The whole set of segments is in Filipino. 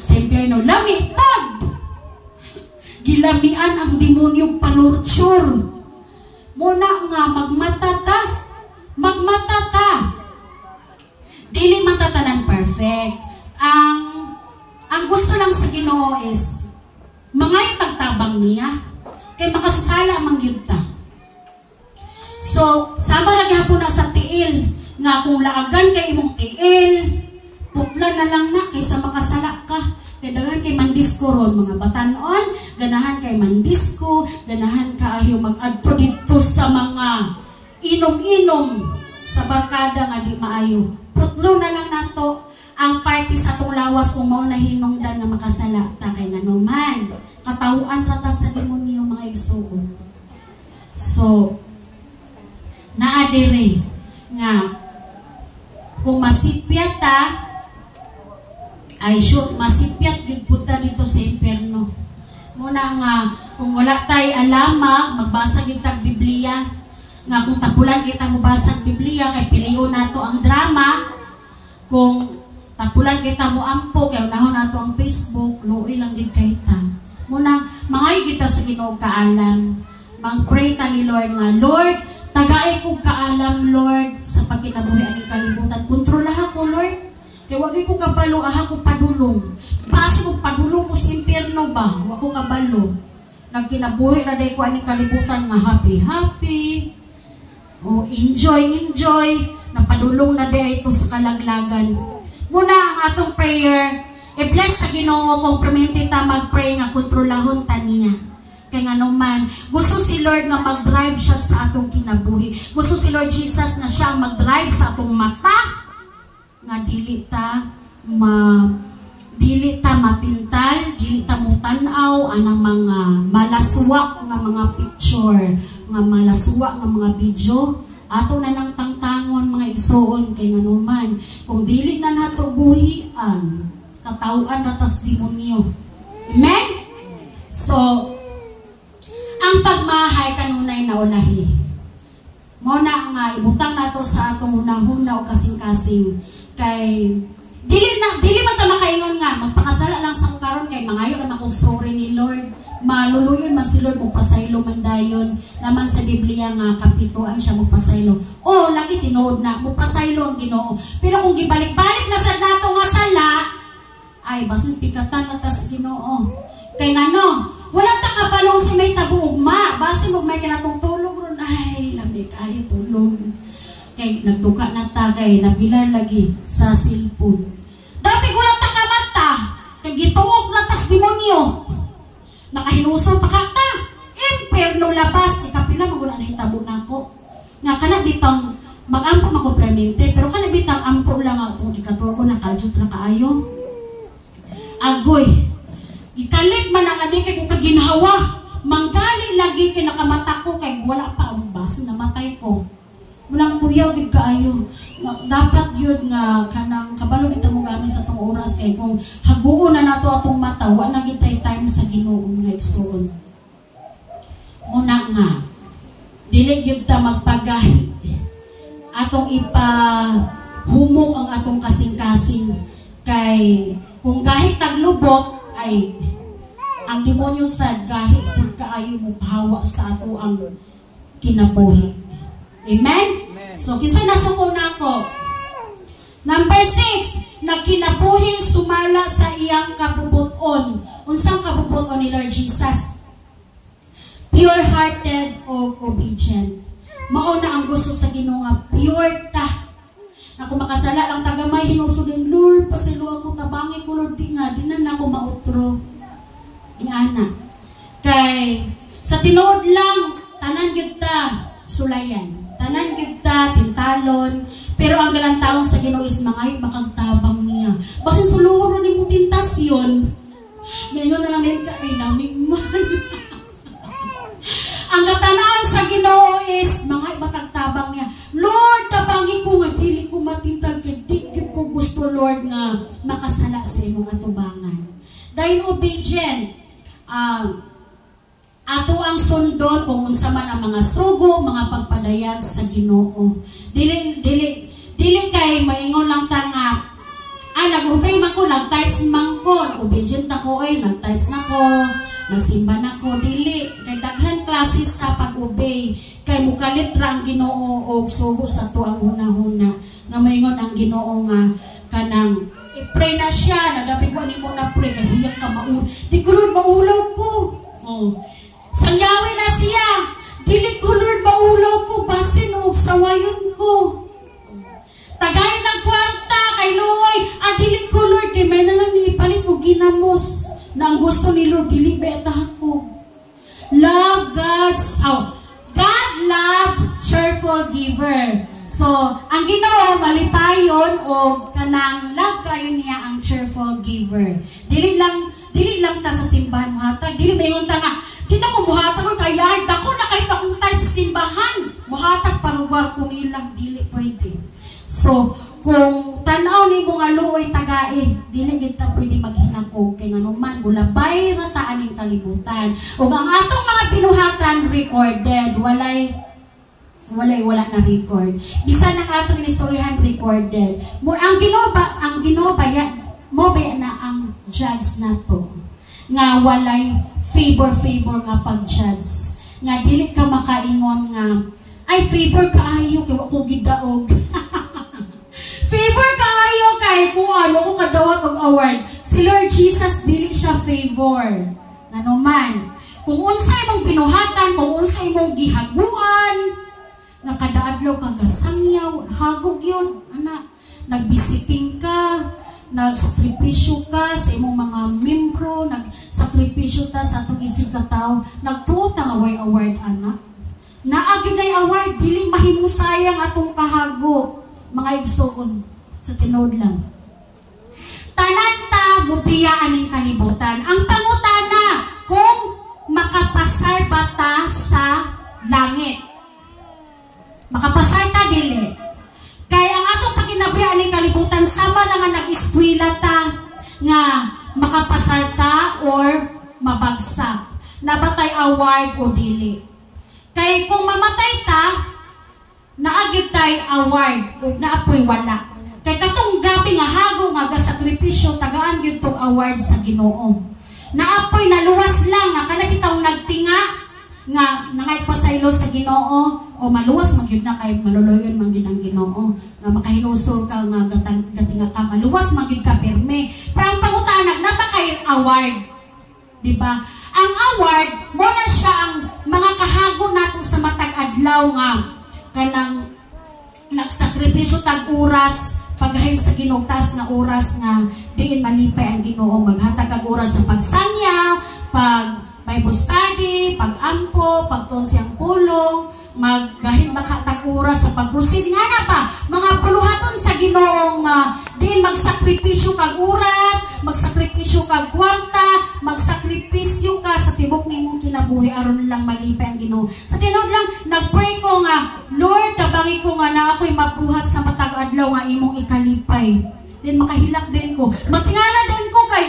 sa impyerno. Lami pag gilamian ang demonyo panurture. Muna nga magmata ta. Dili matatanan perfect. Ang gusto lang sa Ginoo is mangay tagtabang niya kay makasasala man gyud ta. So, sama ra gyapon na sa tiil nga kung laagan kay imong tiil, putla na lang na kaysa makasala ka. Kay daghan kay mandisko ron mga batanon, ganahan kay mandisko, ganahan kaayo mag-adto dito sa mga inom-inom sa barkada nga di maayo. Putlo na lang nato ang party sa atong lawas kung mao na hinungdan nga makasala ta kay nganuman katawuan ra ta sa demonyo mga igsuon. So naa dire nga kung masipyat ta ay shoot masipyat gid puta dito sa impyerno. Muna nga kung wala tay alama magbasa gid tag Biblia nga kung tapulan kita mobasa Biblia kay pilion nato ang drama. Kung tapulan kita mo ampo kay unahon nato ang Facebook luoy lang gid kay ta. Muna mangayo kita sa Ginoo kaalam. Mag-pray ta ni Lord nga Lord tagaay kog kaalam Lord sa pagkinabuhi aning kalibutan. Kontrolaha ko Lord. Kaya wag ko kabalo, aha ko padulong. Base ko padulong ko sa impyerno ba? Wag ko kabalo. Nagkinabuhi na day ko aning kalibutan nga happy. O enjoy. Napadulong na day ito sa kalaglagan. Muna ang atong prayer, i-bless sa Ginoo kung permente ta mag-pray nga kontrolahon ta niya. Kaya nga naman, gusto si Lord nga mag-drive siya sa atong kinabuhi. Gusto si Lord Jesus nga siya mag-drive sa atong mata nga dili ta mapintal, dili ta mutanaw anang mga malaswak nga mga picture, nga malaswak nga mga video. Ato na nang tangtangon mga igsoon kay nganuman kung dili na nato buhian katawuan ra tas demonyo. Amen. So ang pagmahay kanunay naunahi. Muna nga ibutang nato sa atong hunahuna o kasing-kasing kay dili man ta makaingon nga magpakasala lang sa karon kay mangayo na kog sorry ni Lord. Maluluyon man si Lord magpasaylo man dayon naman sa Biblia nga kapituan siya magpasaylo. O lagi tinuod na magpasaylo ang Ginoo. Pero kung gibalik-balik na sa nato nga sala ay basin pikatan na ta sa Ginoo. Kay ngano wala ta kabalong si may tabuugma basin mo may kinatong tulog ron ay lamig ay tulog. Kay nagduka na ta kay nabilar lagi sa cellphone. Dati wala ta kamata kay gituog na tas demonyo. Nakahinusol pa kata. Impyerno labas ni kapila maguna na hitabo nako. Nga kana bitang magampo makomplemente pero kana bitang ampo lang atong ikatur ko nakajut na kaayo. Agoy. Ikalit man ang adik kay kung kaginhawa. Manggali lagi kay nakamata ko kay wala pa ang bas namatay ko. Mulang buyaw gid kaayo. Dapat gyud nga kanang kabalo kita mo gamit sa tong oras kay kung haguon na nato atong mata wa na gitay time sa Ginoo nga igsoon. Una nga dili gyud ta magpagahi. Atong ipahumok ang atong kasing-kasing kay kung gahi taglubot ay ang demonyo sa gahi pud kaayo mo pahawa sa ato ang kinabuhi. Amen? So, kinsa nasuko na ako? Number 6, nagkinabuhi sumala sa iyang kabubuton. Unsang kabubuton ni Lord Jesus? Pure-hearted o obedient. Mao na ang gusto sa Ginoo nga pure ta. Na kung makasala lang tagamay hinusudin, Lord, pasilo ako, tabangi ko, Lord, di nga, di na ako mautro. Ingana. Kay, sa tinuod lang, tanan gyud ta, sulayan. Tanan gyud ta tintalon pero ang galang taong sa Ginoo is mangay makagtabang niya basin suluhon ni mo tentasyon ngayon na lang ka ay lamig man ang katanaan sa Ginoo is mangay makagtabang niya Lord tabangi ko nga dili ko matintal kay di ko gusto Lord nga makasala sa imong atubangan dahil obedient ato ang sundon kung unsa man ang mga sugo, mga pagpadayag sa Ginoo. Dili kay maingon lang ta nga nag-upay man ko, nag-tights man ko, ko, obedient ako nag-tithes na ko, nagsimba na ko, dili. Kay daghan klases sa pag-obey. Kay mukalit ra ang Ginoo og sugo sa to ang una-una. Nga maingon ang Ginoo nga kanang i-pray na siya, nagabi ko ni mo na pray, kay huyak ka di ko Lord maulaw ko. Sangyawi na siya, dili ko Lord maulaw ko, basin og sawayon ko. Tagay ng kwarta kay Lord, dili ko Lord, kay may nalang niipalit o ginamos na ang gusto ni Lord, dili beta ako. God loves cheerful giver. So, ang Ginoo malipayon o kanang love kayo niya ang cheerful giver. Dili lang ta sa simbahan muhatag, dili mayon ta nga di na ko muhatag ko kaya dako na kay takong tay sa simbahan. Muhatag paruwar ko nilang dili pwede. So, kung tanaw ni mo nga luoy tagae, dili gid ta pwede maghinako kay nganuman gulabay ra ta aning kalibutan. Ug ang atong mga binuhatan recorded, wala na record. Bisan ang atong inistoryahan recorded. Ang Ginoo mo ba na ang judge nato. Nga walay favor nga pag-judge. Nga dili ka makaingon nga ay favor kaayo kay wa ko gidaog. Favor kaayo kay kung ano ko kadawat og award. Si Lord Jesus dili siya favor. Ano man. Kung unsay imong binuhatan, kung unsay imong gihaguan, nga kadaadlaw ka gasangyaw, hagog yun, anak. Nagbisiting ka, nagsakripisyo ka sa imong mga membro, nagsakripisyo ta sa atong isig kataw, nagtuot ang award, anak. Naagyo na yung award, dili mahimusayang atong kahago, mga igsoon, sa tinod lang. Tanan ta, mubiya aning kalibutan. Ang pangutana, kung makapasar ba ta sa langit? Makapasar ta dili. Kaya ang atong pagkinabuhi aning kalibutan sama na nga nag-eskwela ta nga makapasar ta or mabagsak. Nabatay award o dili. Kay kung mamatay ta, naagyod tay award ug naapoy wala. Kay katong gabi nga hago nga gasakripisyo tagaan gyud tong award sa Ginoo. Naapoy naluwas lang nga kana bitaw nagtinga nga nangaypasaylo sa Ginoo o maluwas magyud na kay maluluyon man gyud ang Ginoo nga makahinusol ka nga gatinga ka maluwas man gyud ka pirme. Pero ang pangutanag nata kay award, di ba? Ang award mo na siya ang mga kahago nato sa matag adlaw nga kanang nagsakripisyo tag oras paghahin sa Ginoo tas nga oras nga diin malipay ang Ginoo maghatag kag oras sa pagsanya, Bible study, pag-ampo, pagtuon siyang pulong, maggahin makatag oras sa pag-proceed. Nga na pa, mga puluhaton sa Ginoong din magsakripisyo kag oras, magsakripisyo kag kwarta, magsakripisyo ka sa tibok nimong kinabuhi aron lang malipay ang Ginoo. Sa tinod lang, nagpray ko nga, Lord, tabangi ko nga na ako'y mabuhat sa matag adlaw nga imong ikalipay. Then makahilak din ko. Matingala din ko kay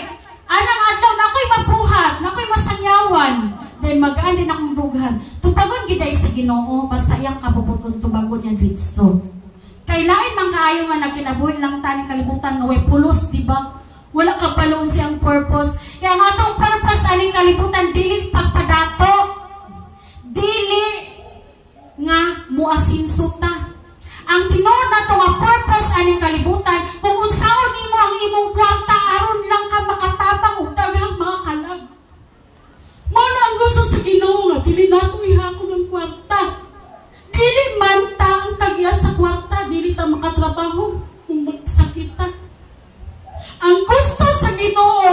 anang adlaw na ako'y mabuhat, na ako'y masanyawan. Then magaan din akong dughan. Tubagon giday sa Ginoo, basta iyang kabubuton tubagon niya dito. Kay lain man kaayo nga nagkinabuhi lang taning kalibutan nga way pulos, di ba? Wala ka paloon siyang purpose. Kaya nga atong purpose aning kalibutan dili pagpadato. Dili nga muasinso ta. Ang tinuod nato nga purpose aning kalibutan kung unsaon nimo ang imong kwarta aron lang ka makatabang og daghang mga kalag. Mao na ang gusto sa Ginoo nga dili nato ihako ng kwarta. Dili man ta ang tagya sa kwarta, dili ta makatrabaho kung magsakit ta. Ang gusto sa Ginoo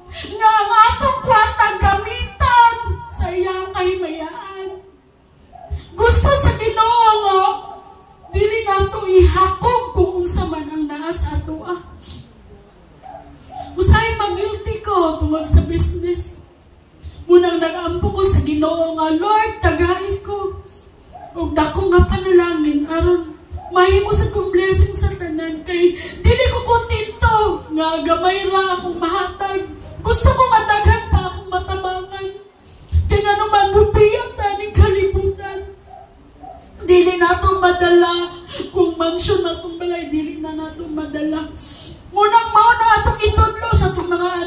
nga ang atong kwarta gamitan sa iyang kahimayaan. Gusto sa Ginoo nga dili nato ihakog kung unsa man ang naa sa atoa. Usahay mag-guilty ko tungod sa business. Munang nag-ampo ko sa Ginoo nga, Lord, tagay ko. Ug dako nga panalangin aron mahimo sa kong blessing sa tanan kay dili ko kontento nga gamay ra akong mahatag. Gusto ko madaghan pa akong matabangan. Kaya nga naman bubiyang taning kalibutan. Dili nato madala kung mansyon natong balay, dili na nato madala. Munang mao na atong itudlo sa itong mga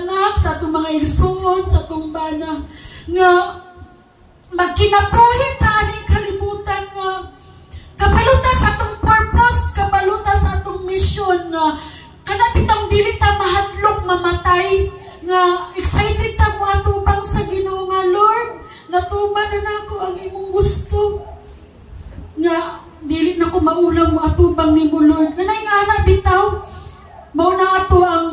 ana nga magkinabuhi ta aning kalibutan nga kabaluta sa atong purpose, kabaluta sa atong mission nga kanapitang dili ta mahadlok mamatay nga excited ta mo atubang sa Ginoo nga Lord natuman na nako ang imong gusto nga dili na ko maulang mo atubang nimo Lord kanay nga ana bitaw mao na ato ang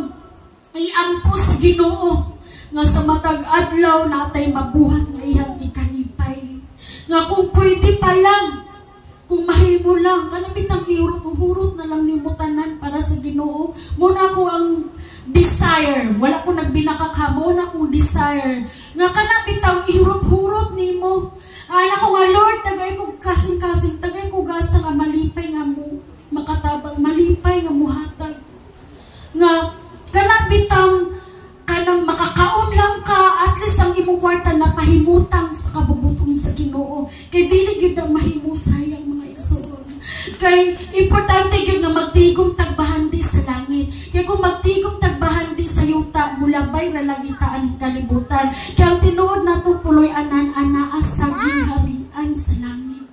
iampo sa Ginoo nga sa matag adlaw natay mabuhat nga iyang ikalipay nga kung pwede pa lang kung mahimo lang kanabitang ihurot-hurot na lang nimo tanan para sa Ginoo mo na ko ang desire wala ko nagbinakaka mo na kong desire nga kanabitang ihurot-hurot nimo ana ko nga Lord tagay ko kasing-kasing tagay ko gasa nga malipay nga mo makatabang malipay nga muhatag nga kanabitang kanang makakaon lang ka at least ang imong kwarta na pahimutang sa kabubutong sa Ginoo kay dili gyud ang mahimo sayang mga igsoon kay importante gyud nga magtigom tagbahandi sa langit kay kung magtigom tagbahandi sa yuta mulabay ra lagi ta aning kalibutan kay ang tinuod nato puloy anan anaa sa ginharian sa langit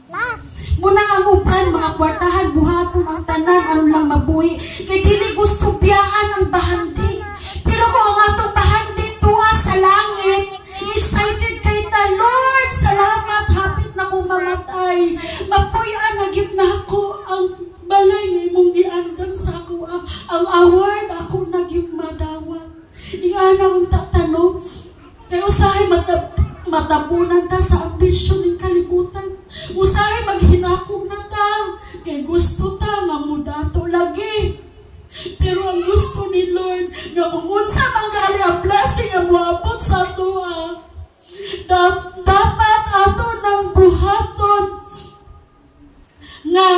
muna ang uban mga kwartahan buhaton ang tanan aron lang mabuhi kay dili gusto biyaan ang bahandi pero kung ang atong bahandi tuwa sa langit excited kay ta Lord salamat hapit na ko mamatay mapuy-an na gyud na ako ang balay nga imong giandam sa ako ang award ako na gyud madawat ingana unta tanong kay usahay matabunan ta sa ambisyon ng kalibutan usahay maghinakog na ta kay gusto ta nga mudato lagi pero ang gusto ni Lord nga kung unsa man gali ang blessing nga moabot sa ato dapat ato nang buhaton nga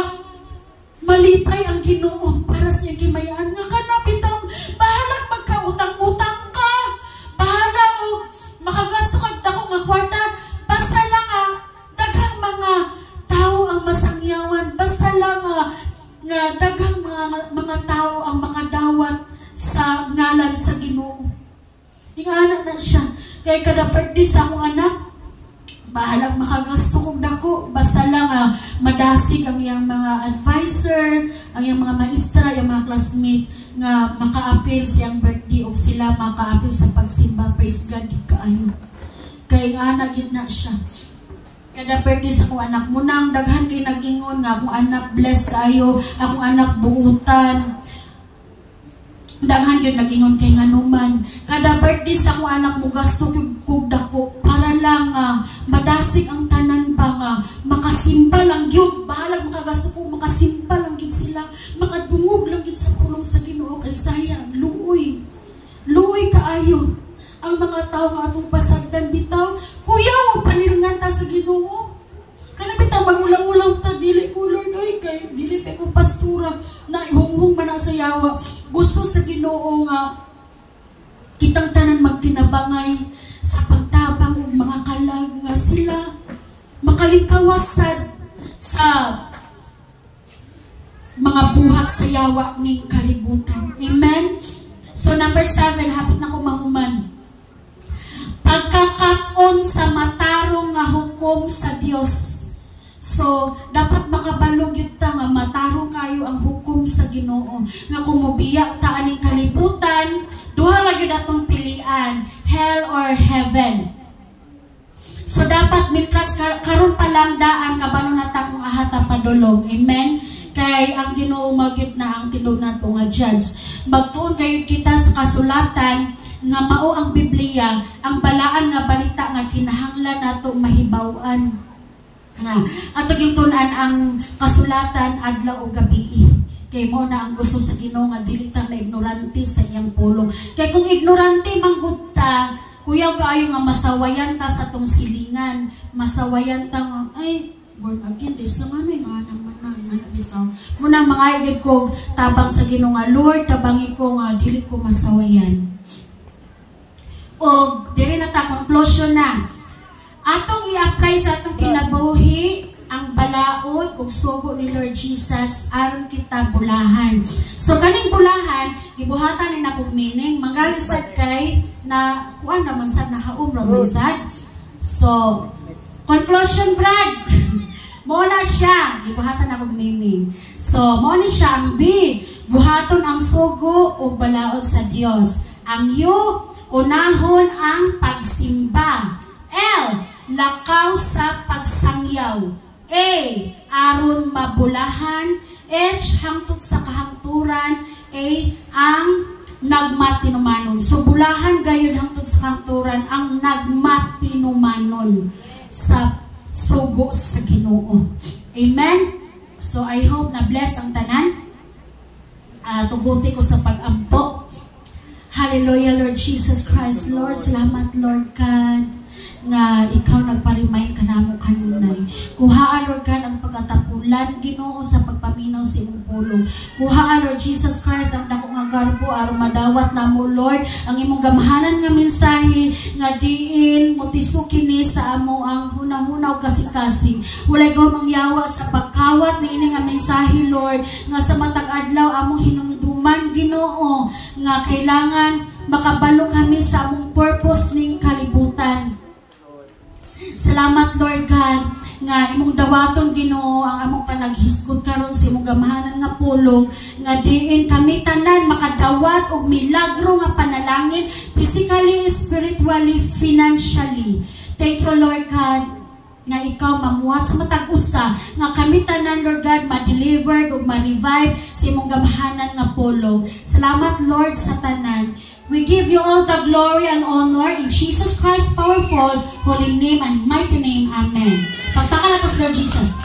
malipay ang Ginoo para sa gimayaan nga kanapitang bahalag magkautang-utang ka bahala og makagasto kag dako nga kwarta basta lang daghang mga tao ang masangyawan basta lang nga daghang mga tao ang makadawat sa ngalan sa Ginoo ingana na siya kay kada birthday sa akong anak bahalag makagasto kog dako basta lang madasig ang iyang mga advisor ang iyang mga maestra ang mga classmate nga maka-appeal siyang birthday o sila maka-appeal sa pagsimba praise God kaayo kay nga gid na siya kada birthday sa akong anak mo nang daghan kay nagingon nga akong anak bless kaayo akong anak buutan daghan gyud nagingon kay nganuman kada birthday sa akong anak mo gasto kog dako para lang madasig ang tanan pa nga makasimba lang gyud bahalag makagasto ko makasimba lang gyud sila makadungog lang gyud sa pulong sa Ginoo kay sayang luoy kaayo ang mga tao nga atong pasagdan bitaw kuya mo panilingan ta sa Ginoo kana bitaw magulang-ulang ta dili ko Lord oy kay dili pa ko pastura na ihunghong man sa yawa gusto sa Ginoo nga kitang tanan magtinabangay sa pagtabang og mga kalag nga sila makalingkawasan sa mga buhat sa yawa ning kalibutan amen so number 7 hapit na ko mahuman pagkakat-on sa matarong nga hukom sa Dios. So, dapat makabalog yun ta nga matarong kayo ang hukom sa Ginoo. Nga kung mubiyak ta aning kalibutan, duha ra gyud atong pilian, hell or heaven. So, dapat mitras karon pa lang daan kabalo na ta kung ahata padulong. Amen? Kay ang Ginoo magyud na ang tinud nato nga judge. Magtuon gayud kita sa kasulatan nga mao ang Biblia, ang balaan nga balita nga kinahanglan nato mahibaw-an. Ato yung tunan ang kasulatan adlaw o gabi. Kay mo na ang gusto sa Ginoo nga dili ta na ignorante sa iyang pulong. Kay kung ignorante manggod ta, kuya kaayo nga masawayan ta sa tong silingan, masawayan ta nga ay born again this lang ano nga naman na bitaw. Muna mga igid ko tabang sa Ginoo nga Lord, tabangi ko nga dili ko masawayan. O diri na ta conclusion na. Atong i-apply sa atong kinabuhi ang balaod ug sugo ni Lord Jesus aron kita bulahan. So kaning bulahan gibuhatan ni nakog meaning mangalisad kay na kuan naman sad nahaom ra man sad. So, conclusion brad. Mo na siya, gibuhatan ako meaning. So, mo ni siya ang B, buhaton ang sugo o balaod sa Dios. Ang U, unahon ang pagsimba. L, lakaw sa pagsangyaw. A, aron mabulahan. H, hangtod sa kahangturan. A, ang nagmatinumanon. So, bulahan gayon hangtod sa kahangturan ang nagmatinumanon sa sugo sa Ginoo. Amen? So, I hope na bless ang tanan. Tuguti ko sa pag-ampo. Hallelujah, Lord Jesus Christ. Lord, salamat, Lord God, nga ikaw nagpa-remind ka namo kanunay. Kuhaan, Lord God, ang pagkatapulan, Ginoo, sa pagpaminaw sa imong pulong. Kuhaan, Lord Jesus Christ, ang dako nga garbo aron madawat namo, Lord, ang imong gamhanan nga mensahe nga diin motiso kini sa amo ang hunahunaw kasing-kasing. Walay gaw mangyawa sa pagkawat niini nga mensahe, Lord, nga sa matag adlaw among hinumduman, Ginoo, nga kailangan makabalo kami sa among purpose ning kalibutan. Salamat, Lord God, nga imong dawaton, Ginoo, ang among panaghisgod karon sa imong gamahanan nga pulong, nga diin kami tanan makadawat og milagro nga panalangin, physically, spiritually, financially. Thank you, Lord God, nga ikaw mamuhat sa matag usa nga kami tanan, Lord God, ma-delivered ug ma-revive sa imong gamahanan nga pulong. Salamat, Lord, sa tanan. We give you all the glory and honor in Jesus Christ's powerful, holy name and mighty name. Amen. Pagpaka natas, Lord Jesus.